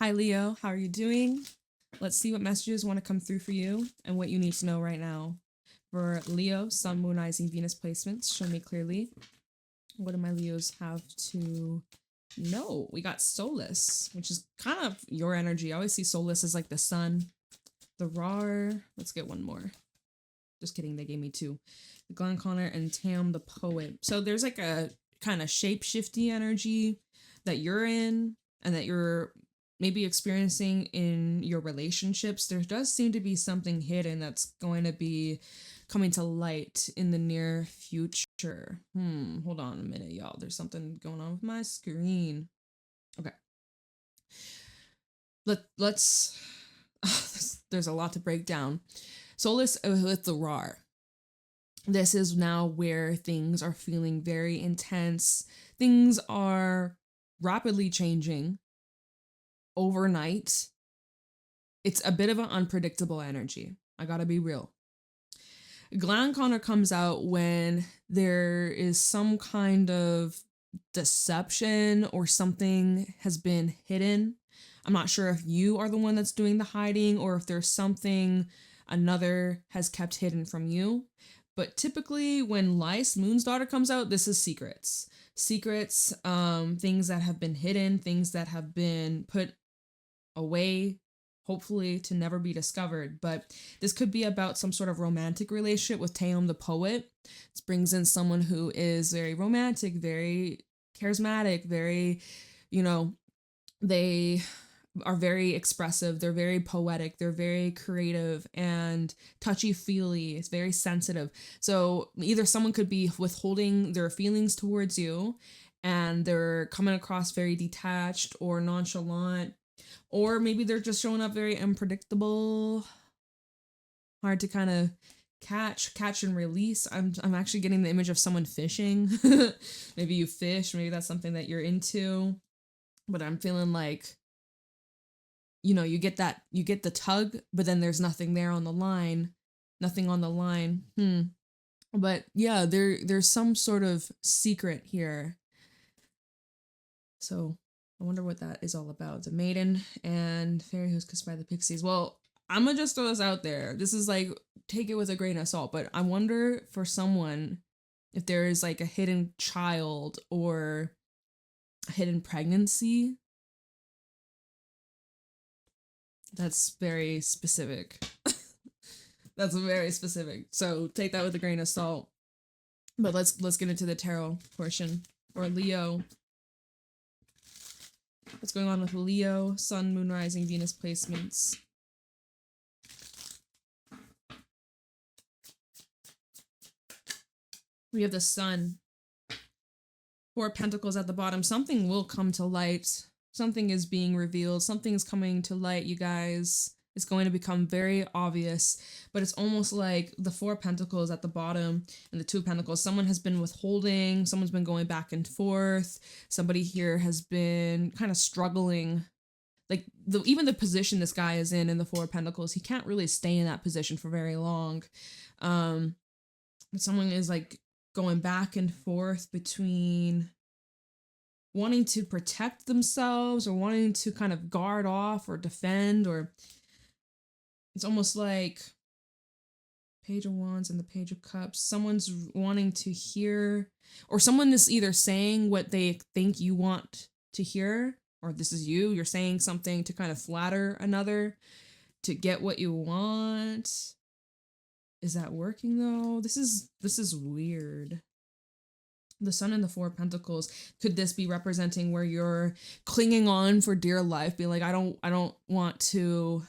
Hi, Leo. How are you doing? Let's see what messages want to come through for you and what you need to know right now. For Leo, Sun, Moon, Rising, Venus placements, show me clearly. What do my Leos have to know? We got Solus, which is kind of your energy. I always see Solus as like the sun. The Rar. Let's get one more. Just kidding, they gave me two. The Glen Connor and Tam the Poet. So there's like a kind of shape-shifty energy that you're in and that you're maybe experiencing in your relationships. There does seem to be something hidden that's going to be coming to light in the near future. Hold on a minute, y'all. There's something going on with my screen. Okay. Let's there's a lot to break down. Solus with the Rar. This is now where things are feeling very intense. Things are rapidly changing overnight. It's a bit of an unpredictable energy. I gotta be real. Glen Connor comes out when there is some kind of deception or something has been hidden. I'm not sure if you are the one that's doing the hiding or if there's something another has kept hidden from you. But typically when Lice, Moon's daughter, comes out, this is secrets. Secrets, things that have been hidden, things that have been put away, hopefully to never be discovered. But this could be about some sort of romantic relationship with Taeyeon the Poet. This brings in someone who is very romantic, very charismatic, very, they are very expressive, they're very poetic, they're very creative and touchy-feely, it's very sensitive. So either someone could be withholding their feelings towards you and they're coming across very detached or nonchalant, or maybe they're just showing up very unpredictable, hard to kind of catch and release. I'm actually getting the image of someone fishing. Maybe you fish, maybe that's something that you're into, but I'm feeling like you get the tug, but then there's nothing there on the line, nothing on the line. But yeah, there's some sort of secret here. So I wonder what that is all about. The maiden and fairy who's kissed by the pixies. Well, I'm gonna just throw this out there. This is like, take it with a grain of salt, but I wonder for someone if there is like a hidden child or a hidden pregnancy. That's very specific. That's very specific. So take that with a grain of salt. But let's get into the tarot portion. For Leo. What's going on with Leo? Sun, Moon, Rising, Venus placements. We have the Sun. Four of Pentacles at the bottom. Something will come to light. Something is being revealed. Something's coming to light, you guys. It's going to become very obvious, but it's almost like the Four of Pentacles at the bottom and the Two of Pentacles. Someone has been withholding. Someone's been going back and forth. Somebody here has been kind of struggling. Like even the position this guy is in the Four of Pentacles, he can't really stay in that position for very long. Someone is like going back and forth between wanting to protect themselves or wanting to kind of guard off or defend, or it's almost like Page of Wands and the Page of Cups. Someone's wanting to hear, or someone is either saying what they think you want to hear, or this is you're saying something to kind of flatter another to get what you want. Is that working though? This is weird. The Sun and the Four of Pentacles. Could this be representing where you're clinging on for dear life, being like, I don't want to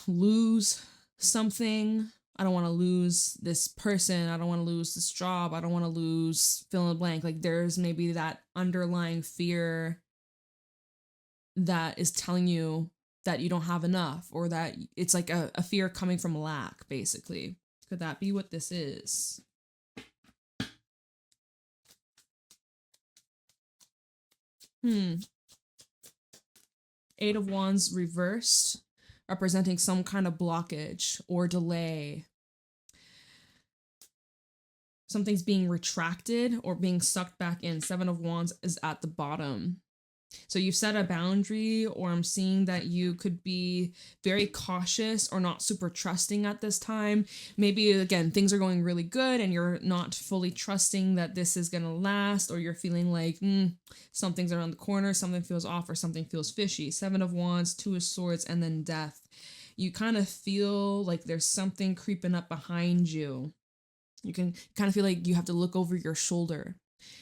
lose something. I don't want to lose this person. I don't want to lose this job. I don't want to lose fill in the blank. Like there's maybe that underlying fear that is telling you that you don't have enough, or that it's like a fear coming from lack, basically. Could that be what this is? Eight of Wands reversed, representing some kind of blockage or delay. Something's being retracted or being sucked back in. Seven of Wands is at the bottom. So you've set a boundary, or I'm seeing that you could be very cautious or not super trusting at this time. Maybe, again, things are going really good and you're not fully trusting that this is going to last, or you're feeling like something's around the corner, something feels off, or something feels fishy. 7 of Wands, 2 of Swords, and then Death. You kind of feel like there's something creeping up behind you. You can kind of feel like you have to look over your shoulder.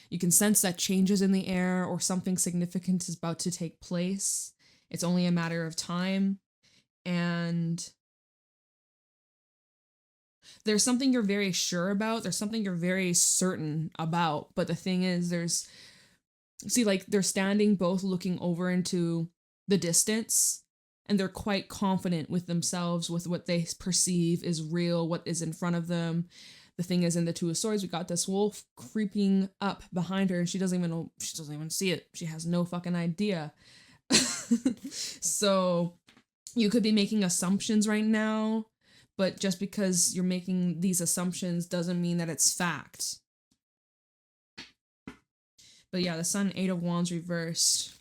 You can sense that changes in the air or something significant is about to take place. It's only a matter of time. And there's something you're very sure about. There's something you're very certain about. But the thing is, they're standing both looking over into the distance. And they're quite confident with themselves, with what they perceive is real, what is in front of them. The thing is, in the 2 of Swords, we got this wolf creeping up behind her, and she doesn't even see it. She has no fucking idea. So you could be making assumptions right now, but just because you're making these assumptions doesn't mean that it's fact. But yeah, the Sun, 8 of Wands reversed.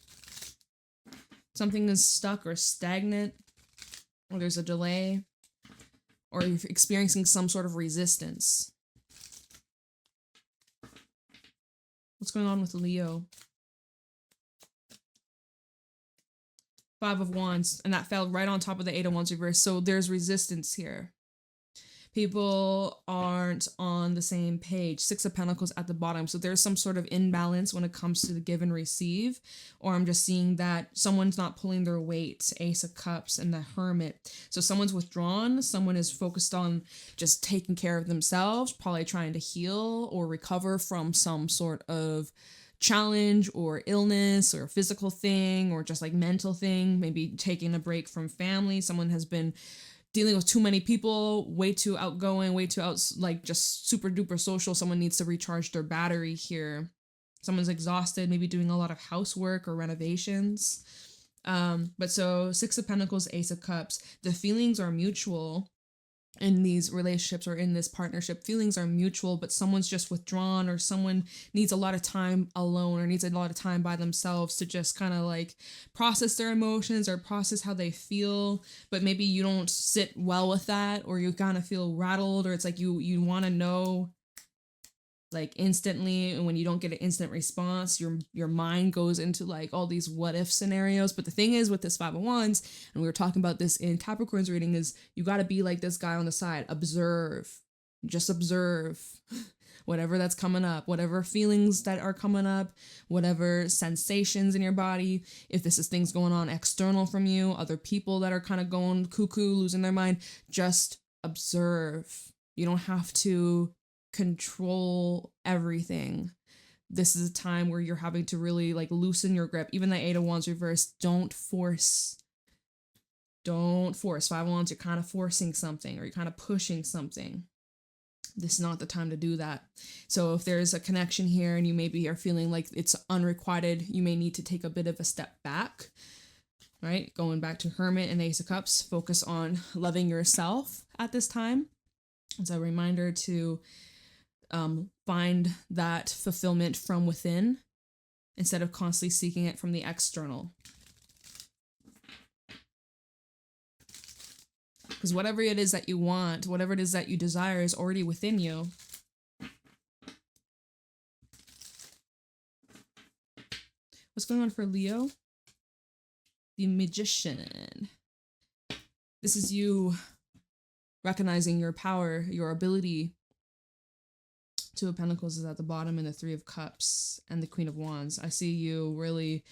Something is stuck or stagnant, or there's a delay, or you're experiencing some sort of resistance. What's going on with Leo? 5 of Wands, and that fell right on top of the 8 of Wands reverse, so there's resistance here. People aren't on the same page. 6 of Pentacles at the bottom. So there's some sort of imbalance when it comes to the give and receive. Or I'm just seeing that someone's not pulling their weight. Ace of Cups and the Hermit. So someone's withdrawn. Someone is focused on just taking care of themselves, probably trying to heal or recover from some sort of challenge or illness or physical thing or just like mental thing. Maybe taking a break from family. Someone has been dealing with too many people, way too outgoing, like just super duper social. Someone needs to recharge their battery here. Someone's exhausted, maybe doing a lot of housework or renovations. But so 6 of Pentacles, Ace of Cups, the feelings are mutual in these relationships or in this partnership. Feelings are mutual, but someone's just withdrawn, or someone needs a lot of time alone or needs a lot of time by themselves to just kind of like process their emotions or process how they feel. But maybe you don't sit well with that, or you kind of feel rattled, or it's like you want to know like instantly, and when you don't get an instant response, your mind goes into like all these what if scenarios. But the thing is with this 5 of Wands, and we were talking about this in Capricorn's reading, is you got to be like this guy on the side. Just observe whatever that's coming up, whatever feelings that are coming up, whatever sensations in your body. If this is things going on external from you, other people that are kind of going cuckoo, losing their mind, just observe. You don't have to control everything. This is a time where you're having to really like loosen your grip. Even the 8 of Wands reverse, don't force. 5 of Wands, you're kind of forcing something, or you're kind of pushing something. This is not the time to do that. So if there's a connection here and you maybe are feeling like it's unrequited, you may need to take a bit of a step back, right? Going back to Hermit and Ace of Cups, focus on loving yourself at this time. It's a reminder to find that fulfillment from within instead of constantly seeking it from the external. Because whatever it is that you want, whatever it is that you desire is already within you. What's going on for Leo? The Magician. This is you recognizing your power, your ability. 2 of Pentacles is at the bottom, and the 3 of Cups and the Queen of Wands. I see you really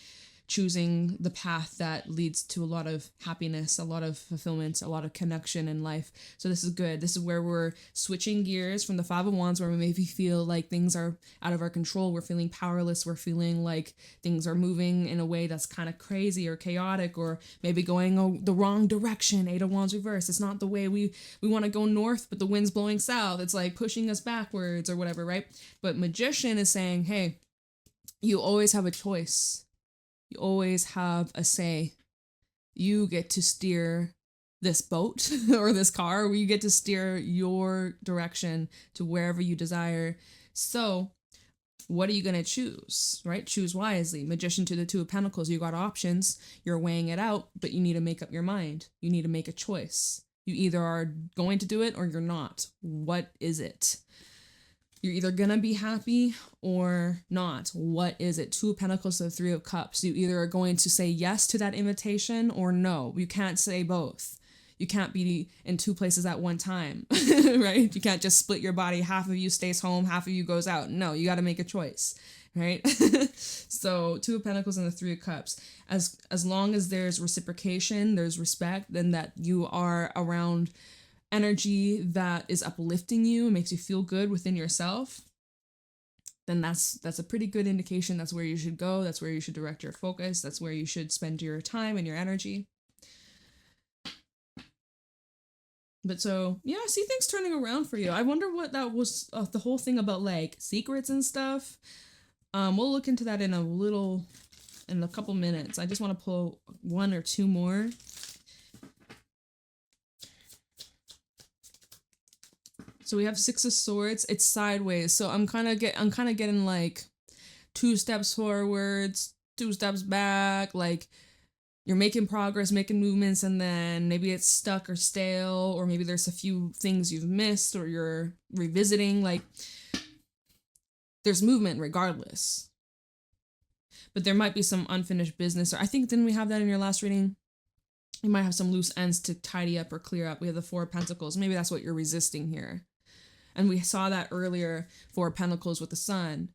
choosing the path that leads to a lot of happiness, a lot of fulfillment, a lot of connection in life. So this is good. This is where we're switching gears from the 5 of Wands, where we maybe feel like things are out of our control. We're feeling powerless. We're feeling like things are moving in a way that's kind of crazy or chaotic, or maybe going the wrong direction. 8 of Wands reverse. It's not the way we want to go north, but the wind's blowing south. It's like pushing us backwards or whatever, right? But Magician is saying, hey, you always have a choice. You always have a say. You get to steer this boat or this car, or you get to steer your direction to wherever you desire. So What are you going to choose, right? Choose wisely. Magician to the Two of Pentacles. You got options. You're weighing it out, but you need to make up your mind. You need to make a choice. You either are going to do it or you're not. What is it? You're either going to be happy or not. What is it? Two of Pentacles to the Three of Cups. You either are going to say yes to that invitation or no. You can't say both. You can't be in two places at one time, right? You can't just split your body. Half of you stays home, half of you goes out. No, you got to make a choice, right? So Two of Pentacles and the Three of Cups. As long as there's reciprocation, there's respect, then that you are around energy that is uplifting you and makes you feel good within yourself, then that's a pretty good indication. That's where you should go. That's where you should direct your focus. That's where you should spend your time and your energy. But so, yeah, I see things turning around for you. I wonder what that was, the whole thing about, like, secrets and stuff. We'll look into that in a couple minutes. I just want to pull one or two more. So we have Six of Swords. It's sideways. So I'm kind of getting, like, 2 steps forwards, 2 steps back, like, you're making progress, making movements, and then maybe it's stuck or stale, or maybe there's a few things you've missed or you're revisiting. Like, there's movement regardless. But there might be some unfinished business. Or I think, didn't we have that in your last reading? You might have some loose ends to tidy up or clear up. We have the Four of Pentacles. Maybe that's what you're resisting here. And we saw that earlier, Four of Pentacles with the Sun.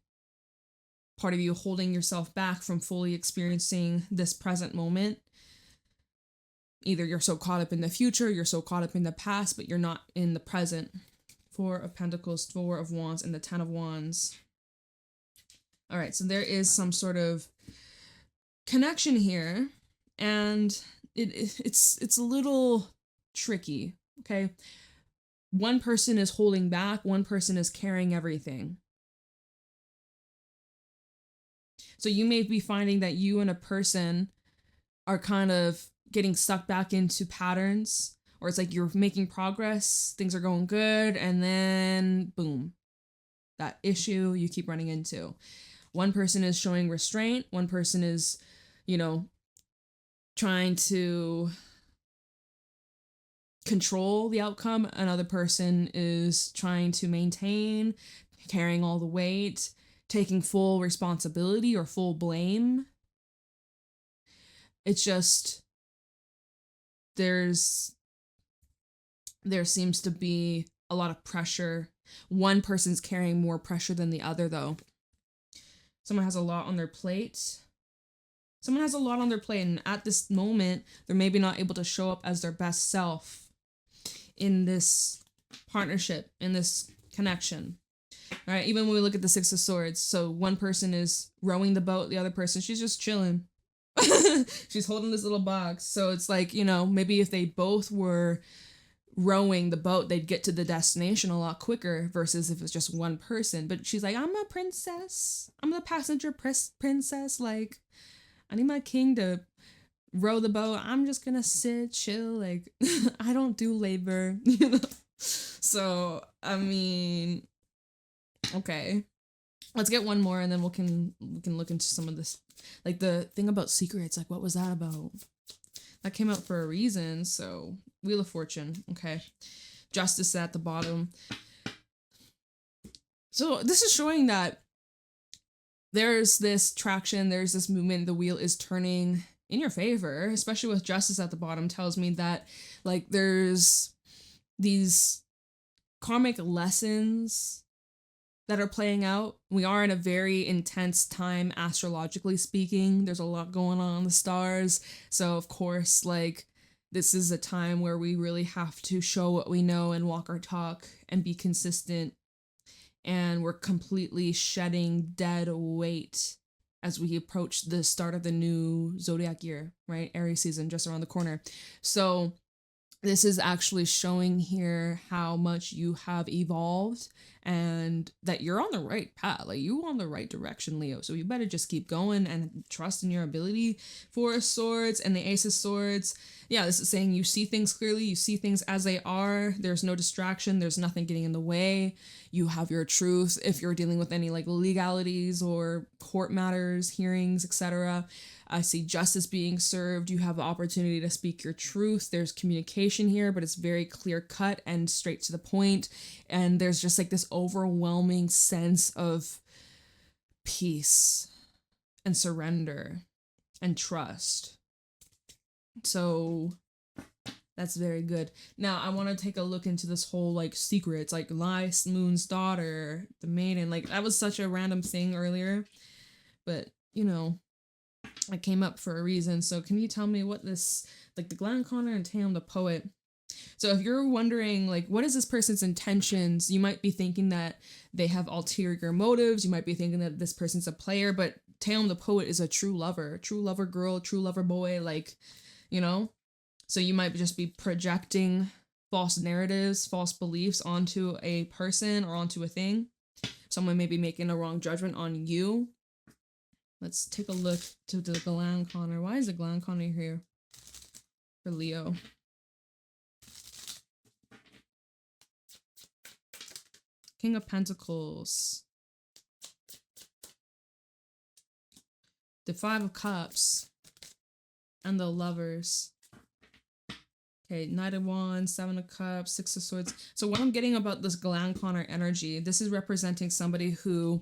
Part of you holding yourself back from fully experiencing this present moment. Either you're so caught up in the future, you're so caught up in the past, but you're not in the present. Four of Pentacles, Four of Wands, and the Ten of Wands. All right, so there is some sort of connection here, and it's a little tricky, okay? One person is holding back, one person is carrying everything. So you may be finding that you and a person are kind of getting sucked back into patterns, or it's like you're making progress, things are going good, and then boom, that issue you keep running into. One person is showing restraint, one person is, trying to control the outcome, another person is trying to maintain, carrying all the weight, taking full responsibility or full blame. It's just, there seems to be a lot of pressure. One person's carrying more pressure than the other, though. Someone has a lot on their plate. And at this moment, they're maybe not able to show up as their best self in this partnership, in this connection. All right, even when we look at the Six of Swords, so one person is rowing the boat, the other person, she's just chilling. She's holding this little box. So it's like, maybe if they both were rowing the boat, they'd get to the destination a lot quicker versus if it's just one person. But she's like, I'm a princess. I'm the passenger princess. Like, I need my king to row the boat. I'm just gonna sit, chill. Like, I don't do labor, So, I mean, okay. Let's get one more and then we can look into some of this. Like the thing about secrets, like what was that about? That came out for a reason, so Wheel of Fortune, okay. Justice at the bottom. So this is showing that there's this traction, there's this movement, the wheel is turning in your favor, especially with Justice at the bottom, tells me that like there's these karmic lessons that are playing out. We are in a very intense time, astrologically speaking. There's a lot going on in the stars. So of course, like, this is a time where we really have to show what we know and walk our talk and be consistent. And we're completely shedding dead weight as we approach the start of the new zodiac year, right? Aries season just around the corner. So this is actually showing here how much you have evolved and that you're on the right path. Like, you on the right direction, Leo. So you better just keep going and trust in your ability. Four of Swords and the Ace of Swords. Yeah, this is saying you see things clearly. You see things as they are. There's no distraction. There's nothing getting in the way. You have your truth. If you're dealing with any like legalities or court matters, hearings, etc., I see justice being served. You have the opportunity to speak your truth. There's communication here, but it's very clear cut and straight to the point. And there's just like this overwhelming sense of peace and surrender and trust. So that's very good. Now I want to take a look into this whole like secrets, like Lies, Moon's daughter, the maiden. Like, that was such a random thing earlier, but you know, I came up for a reason. So can you tell me what this, like the Glanconner and Tam the poet. So if you're wondering, like, what is this person's intentions, you might be thinking that they have ulterior motives. You might be thinking that this person's a player, but Tam the poet is a true lover girl, true lover boy, like, you know? So you might just be projecting false narratives, false beliefs onto a person or onto a thing. Someone may be making a wrong judgment on you. Let's take a look to the Glanconner. Why is the Glanconner here for Leo? King of Pentacles. The Five of Cups. And the Lovers. Okay, Knight of Wands, Seven of Cups, Six of Swords. So what I'm getting about this Glanconner energy, this is representing somebody who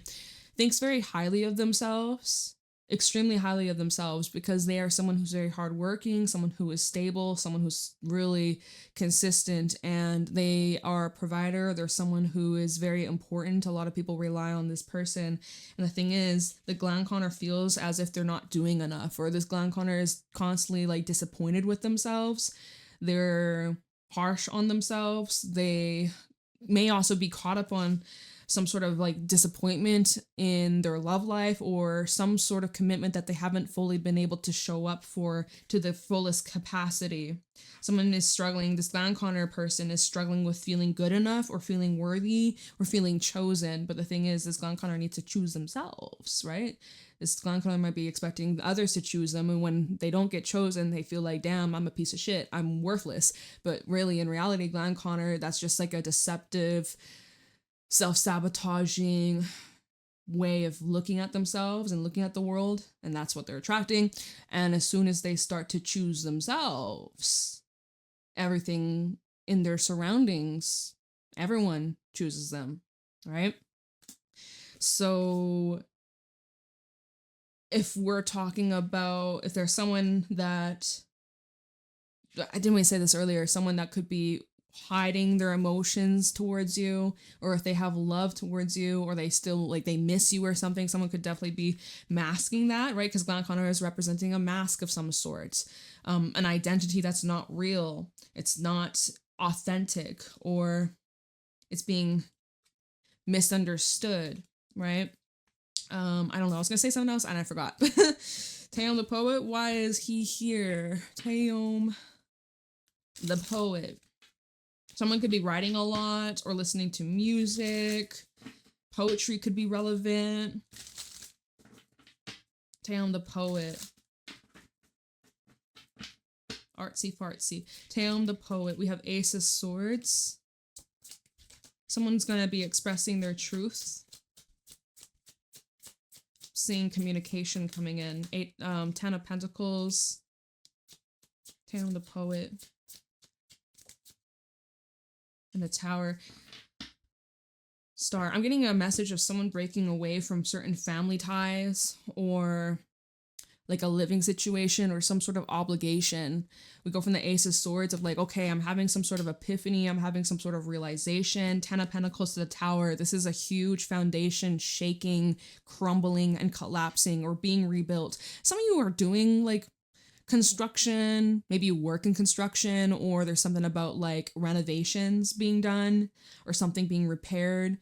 thinks very highly of themselves, extremely highly of themselves, because they are someone who's very hardworking, someone who is stable, someone who's really consistent, and they are a provider. They're someone who is very important. A lot of people rely on this person. And the thing is, the Glanconner feels as if they're not doing enough, or this Glanconner is constantly like disappointed with themselves. They're harsh on themselves. They may also be caught up on some sort of like disappointment in their love life, or some sort of commitment that they haven't fully been able to show up for to the fullest capacity. Someone is struggling, this Glanconner person is struggling with feeling good enough, or feeling worthy, or feeling chosen. But the thing is, this Glanconner needs to choose themselves, right? This Glanconner might be expecting others to choose them, and when they don't get chosen, they feel like, damn, I'm a piece of shit, I'm worthless. But really, in reality, Glanconner, that's just like a deceptive, self-sabotaging way of looking at themselves and looking at the world, and that's what they're attracting. And as soon as they start to choose themselves, everything in their surroundings, everyone chooses them, right? So if we're talking about, if there's someone that, I didn't really say this earlier, someone that could be hiding their emotions towards you, or if they have love towards you, or they still like they miss you or something, someone could definitely be masking that, right? Because Glanconner is representing a mask of some sort, an identity that's not real, it's not authentic, or it's being misunderstood, right? I don't know, I was gonna say something else and I forgot. Tam the poet, why is he here? Tam the poet. Someone could be writing a lot or listening to music. Poetry could be relevant. Tam the poet. Artsy fartsy. Tam the poet. We have Ace of Swords. Someone's going to be expressing their truth. Seeing communication coming in. Ten of Pentacles. Tam the poet. And the Tower. Star. I'm getting a message of someone breaking away from certain family ties, or like a living situation, or some sort of obligation. We go from the Ace of Swords of like, okay, I'm having some sort of epiphany, I'm having some sort of realization. Ten of Pentacles to the Tower. This is a huge foundation shaking, crumbling, and collapsing, or being rebuilt. Some of you are doing like construction, maybe you work in construction, or there's something about like renovations being done, or something being repaired.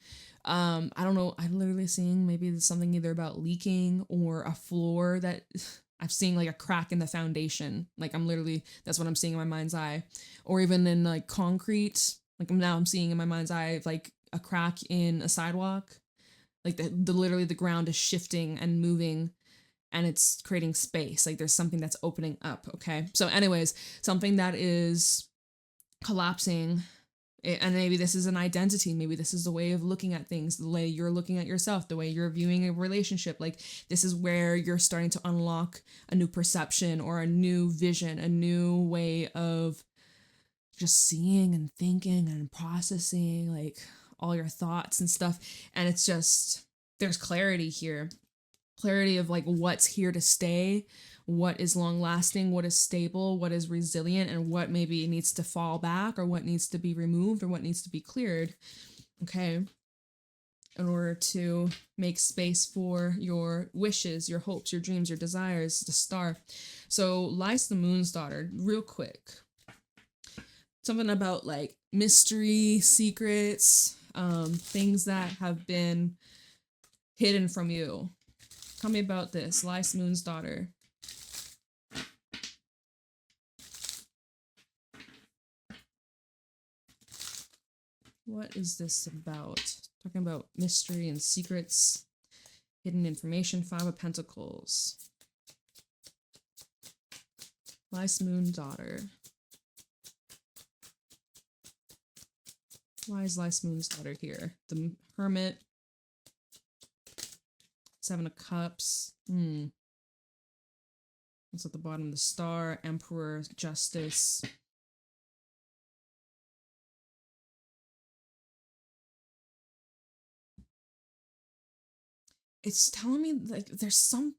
I don't know, I'm literally seeing maybe there's something either about leaking, or a floor that I'm seeing like a crack in the foundation. Like that's what I'm seeing in my mind's eye. Or even in like concrete, like I'm seeing in my mind's eye like a crack in a sidewalk. Like the literally the ground is shifting and moving and it's creating space. Like there's something that's opening up, okay? So anyways, something that is collapsing, and maybe this is an identity, maybe this is the way of looking at things, the way you're looking at yourself, the way you're viewing a relationship. Like this is where you're starting to unlock a new perception or a new vision, a new way of just seeing and thinking and processing like all your thoughts and stuff. And it's just, there's clarity here. Clarity of like what's here to stay, what is long lasting, what is stable, what is resilient, and what maybe needs to fall back or what needs to be removed or what needs to be cleared. Okay. In order to make space for your wishes, your hopes, your dreams, your desires, the star. So Lys the Moon's daughter, real quick. Something about like mystery, secrets, things that have been hidden from you. Tell me about this, Lys Moon's daughter. What is this about? Talking about mystery and secrets, hidden information, 5 of Pentacles. Lys Moon daughter. Why is Lys Moon's daughter here? The Hermit. 7 of Cups. What's at the bottom? The Star, Emperor, Justice. It's telling me like there's some,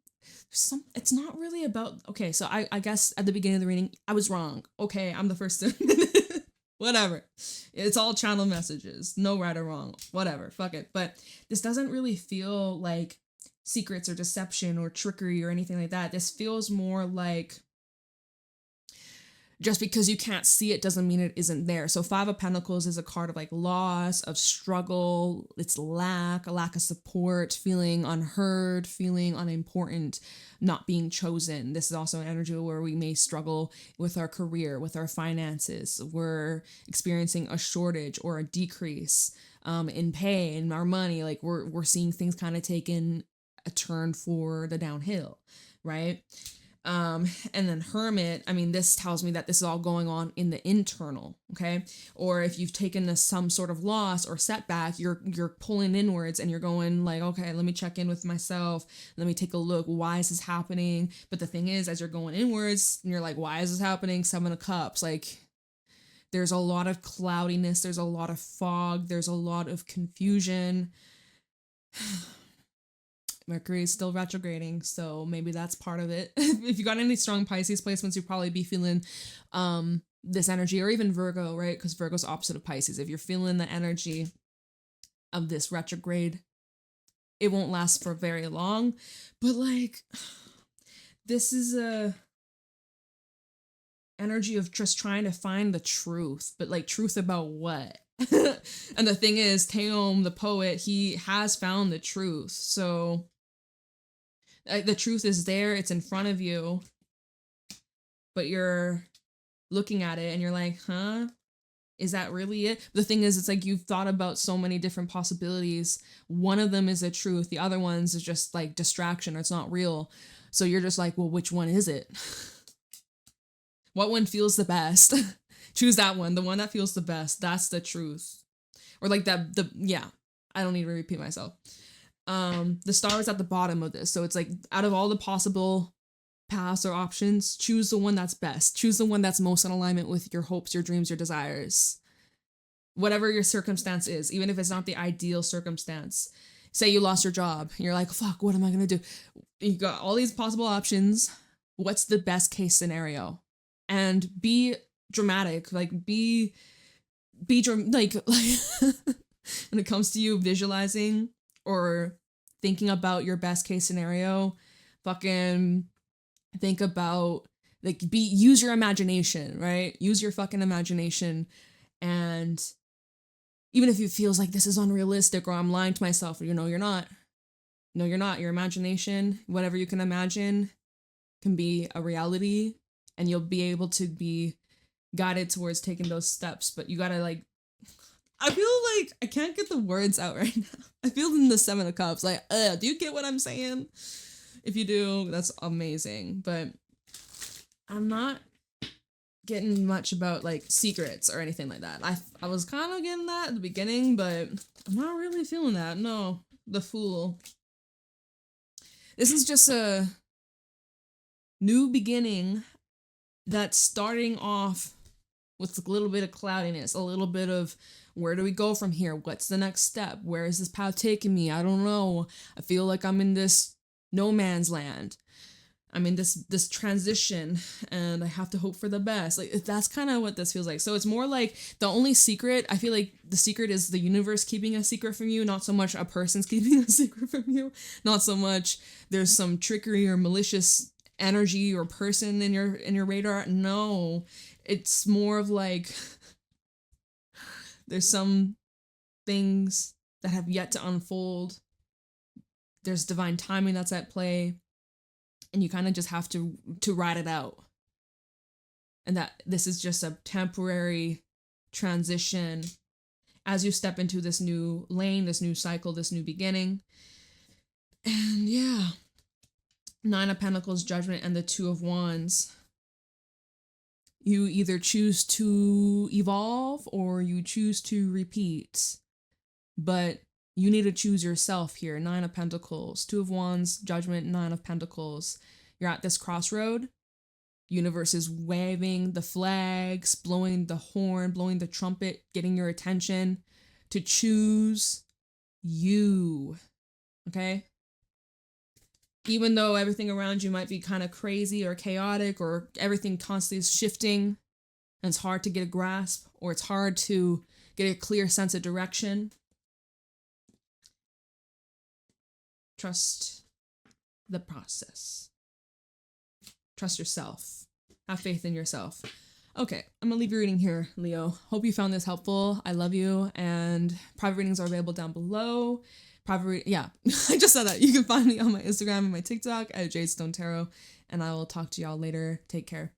it's not really about, okay, so I guess at the beginning of the reading, I was wrong. Okay, I'm the first to, whatever. It's all channel messages. No right or wrong. Whatever. Fuck it. But this doesn't really feel like secrets or deception or trickery or anything like that. This feels more like just because you can't see it doesn't mean it isn't there. So 5 of Pentacles is a card of like loss, of struggle, it's a lack of support, feeling unheard, feeling unimportant, not being chosen. This is also an energy where we may struggle with our career, with our finances. We're experiencing a shortage or a decrease in pay and our money. Like we're seeing things kind of taking a turn for the downhill, right? And then Hermit, I mean, this tells me that this is all going on in the internal, okay? Or if you've taken some sort of loss or setback, you're pulling inwards and you're going like, okay, let me check in with myself. Let me take a look. Why is this happening? But the thing is, as you're going inwards, you're like, why is this happening? 7 of Cups, like there's a lot of cloudiness. There's a lot of fog. There's a lot of confusion. Mercury is still retrograding, so maybe that's part of it. If you got any strong Pisces placements, you'll probably be feeling this energy, or even Virgo, right? Because Virgo's opposite of Pisces. If you're feeling the energy of this retrograde, it won't last for very long. But like, this is a energy of just trying to find the truth, but like truth about what? And the thing is, Teom, the poet, he has found the truth. So the truth is there, it's in front of you, but you're looking at it and you're like, huh? Is that really it? The thing is, it's like you've thought about so many different possibilities. One of them is a truth. The other ones is just like distraction, or it's not real. So you're just like, well, which one is it? What one feels the best? Choose that one. The one that feels the best. That's the truth. Or like yeah, I don't need to repeat myself. The Star is at the bottom of this. So it's like out of all the possible paths or options, choose the one that's best. Choose the one that's most in alignment with your hopes, your dreams, your desires. Whatever your circumstance is, even if it's not the ideal circumstance. Say you lost your job and you're like, fuck, what am I going to do? You got all these possible options. What's the best case scenario? And be dramatic, like be like when it comes to you visualizing or thinking about your best case scenario, fucking think about like use your imagination, right? Use your fucking imagination. And even if it feels like this is unrealistic or I'm lying to myself, or you're not. No, you're not. Your imagination, whatever you can imagine, can be a reality, and you'll be able to be guided towards taking those steps. But you gotta like, I feel like I can't get the words out right now. I feel in the Seven of Cups. Like, do you get what I'm saying? If you do, that's amazing. But I'm not getting much about like secrets or anything like that. I was kind of getting that at the beginning, but I'm not really feeling that. No, the Fool. This is just a new beginning that's starting off with a little bit of cloudiness, a little bit of where do we go from here? What's the next step? Where is this path taking me? I don't know. I feel like I'm in this no man's land. I'm in this transition and I have to hope for the best. Like that's kind of what this feels like. So it's more like the only secret, I feel like the secret is the universe keeping a secret from you, not so much a person's keeping a secret from you, not so much there's some trickery or malicious energy or person in your radar. No, it's more of like there's some things that have yet to unfold. There's divine timing that's at play, and you kind of just have to ride it out. And that this is just a temporary transition as you step into this new lane, this new cycle, this new beginning. And yeah, Nine of Pentacles, Judgment, and the Two of Wands. You either choose to evolve or you choose to repeat. But you need to choose yourself here. Nine of Pentacles, Two of Wands, Judgment, Nine of Pentacles. You're at this crossroad. Universe is waving the flags, blowing the horn, blowing the trumpet, getting your attention to choose you. Okay? Even though everything around you might be kind of crazy or chaotic or everything constantly is shifting and it's hard to get a grasp or it's hard to get a clear sense of direction, trust the process. Trust yourself. Have faith in yourself. Okay, I'm gonna leave your reading here, Leo. Hope you found this helpful. I love you, and private readings are available down below. Yeah, I just said that. You can find me on my Instagram and my TikTok at JadeStoneTarot, and I will talk to y'all later. Take care.